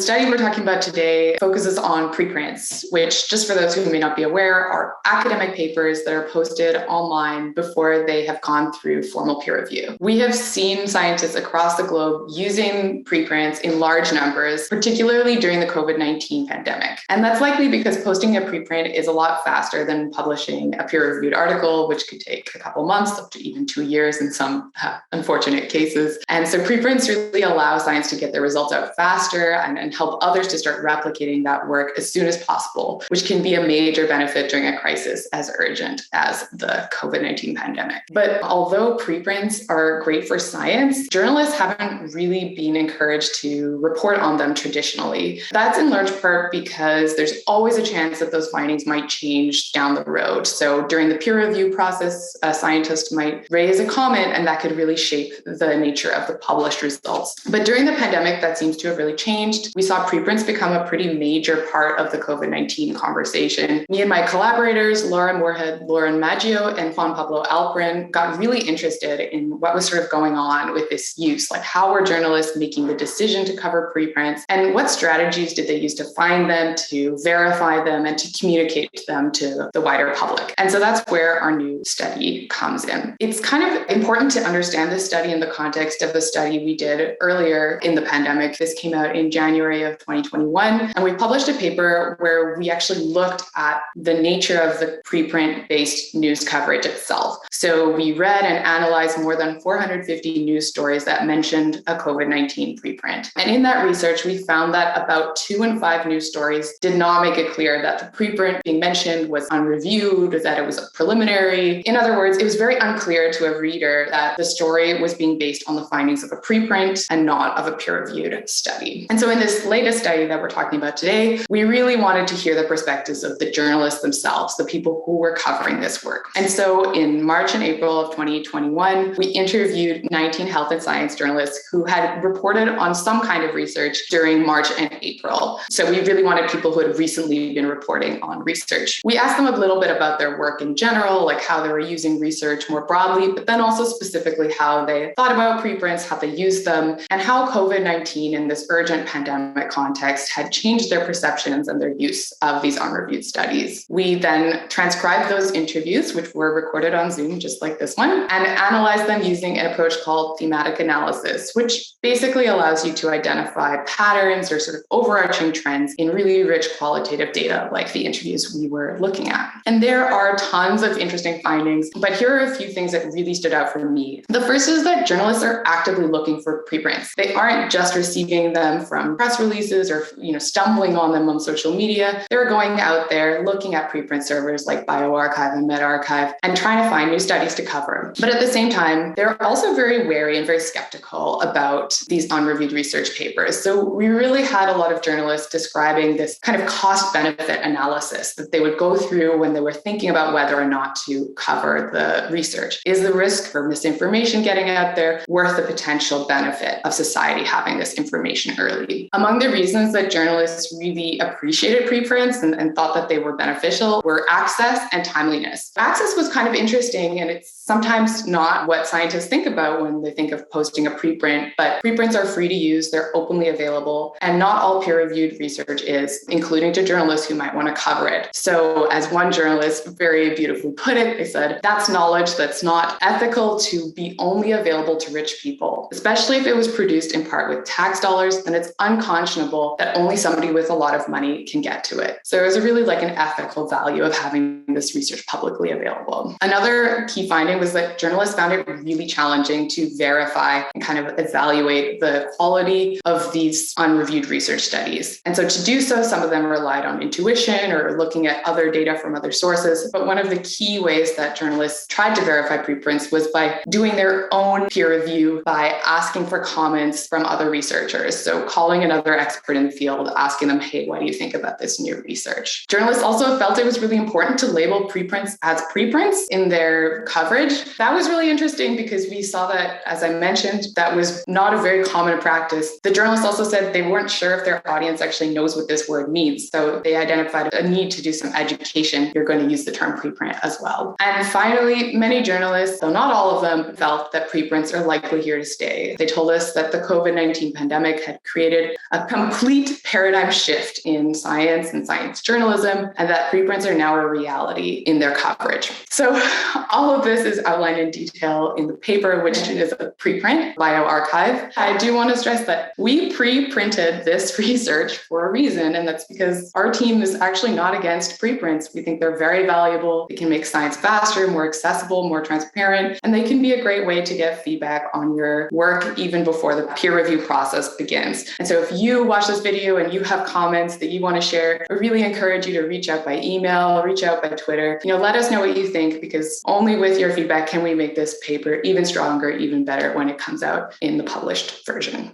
study we're talking about today focuses on preprints, which, just for those who may not be aware, are academic papers that are posted online before they have gone through formal peer review. We have seen scientists across the globe using preprints in large numbers, particularly during the COVID-19 pandemic. And that's likely because posting a preprint is a lot faster than publishing a peer-reviewed article, which could take a couple months, up to even 2 years in some unfortunate cases. And so preprints really allow science to get their results out faster and help others to start replicating that work as soon as possible, which can be a major benefit during a crisis as urgent as the COVID-19 pandemic. But although preprints are great for science, journalists haven't really been encouraged to report on them traditionally. That's in large part because there's always a chance that those findings might change down the road. So during the peer review process, a scientist might raise a comment and that could really shape the nature of the published results. But during the pandemic, that seems to have really changed. We saw preprints become a pretty major part of the COVID-19 conversation. Me and my collaborators, Laura Moorhead, Lauren Maggio, and Juan Pablo Alperin, got really interested in what was sort of going on with this use. Like, how were journalists making the decision to cover preprints, and what strategies did they use to find them, to verify them, and to communicate them to the wider public? And so that's where our new study comes in. It's kind of important to understand this study in the context of the study we did earlier in the pandemic. This came out in January of 2021, and we published a paper where we actually looked at the nature of the preprint-based news coverage itself. So we read and analyzed more than 450 news stories that mentioned a COVID-19 preprint. And in that research, we found that about 2 in 5 news stories did not make it clear that the preprint being mentioned was unreviewed, that it was a preliminary. In other words, it was very unclear to a reader that the story was being based on the findings of a preprint and not of a peer-reviewed study. And so in this latest study that we're talking about today, we really wanted to hear the perspectives of the journalists themselves, the people who were covering this work. And so in March and April of 2021, we interviewed 19 health and science journalists who had reported on some kind of research during March and April. So we really wanted people who had recently been reporting on research. We asked them a little bit about their work in general, like how they were using research more broadly, but then also specifically how they thought about preprints, how they used them, and how COVID-19 in this urgent pandemic context had changed their perceptions and their use of these unreviewed studies. We then transcribed those interviews, which were recorded on Zoom, just like this one, and analyzed them using an approach called thematic analysis, which basically allows you to identify patterns or sort of overarching trends in really rich qualitative data, like the interviews we were looking at. And there are tons of interesting findings, but here are a few things that really stood out for me. The first is that journalists are actively looking for preprints. They aren't just receiving them from press releases or stumbling on them on social media. They're going out there looking at preprint servers like bioRxiv and medRxiv and trying to find new studies to cover. But at the same time, they're also very wary and very skeptical about these unreviewed research papers. So we really had a lot of journalists describing this kind of cost-benefit analysis that they would go through when they were thinking about whether or not to cover the research. Is the risk for misinformation getting out there worth the potential benefit of society having this information early? Among the reasons that journalists really appreciated preprints and thought that they were beneficial were access and timeliness. Access was kind of interesting, and it's sometimes not what scientists think about when they think of posting a preprint, but preprints are free to use, they're openly available, and not all peer-reviewed research is, including to journalists who might want to cover it. So as one journalist very beautifully put it, they said, that's knowledge that's not ethical to be only available to rich people, especially if it was produced in part with tax dollars, then it's unconscionable that only somebody with a lot of money can get to it. So there's really like an ethical value of having this research publicly available. Another key finding was that journalists found it really challenging to verify and kind of evaluate the quality of these unreviewed research studies. And so to do so, some of them relied on intuition or looking at other data from other sources. But one of the key ways that journalists tried to verify preprints was by doing their own peer review, by asking for comments from other researchers. So calling another expert in the field, asking them, hey, what do you think about this new research? Journalists also felt it was really important to label preprints as preprints in their your coverage. That was really interesting because we saw that, as I mentioned, that was not a very common practice. The journalists also said they weren't sure if their audience actually knows what this word means. So they identified a need to do some education. You're going to use the term preprint as well. And finally, many journalists, though not all of them, felt that preprints are likely here to stay. They told us that the COVID-19 pandemic had created a complete paradigm shift in science and science journalism, and that preprints are now a reality in their coverage. So all of this is outlined in detail in the paper, which is a preprint bioarchive. I do want to stress that we pre-printed this research for a reason, and that's because our team is actually not against preprints. We think they're very valuable. They can make science faster, more accessible, more transparent, and they can be a great way to get feedback on your work even before the peer review process begins. And so if you watch this video and you have comments that you want to share, I really encourage you to reach out by email, reach out by Twitter. Let us know what you think, because only with your feedback can we make this paper even stronger, even better when it comes out in the published version.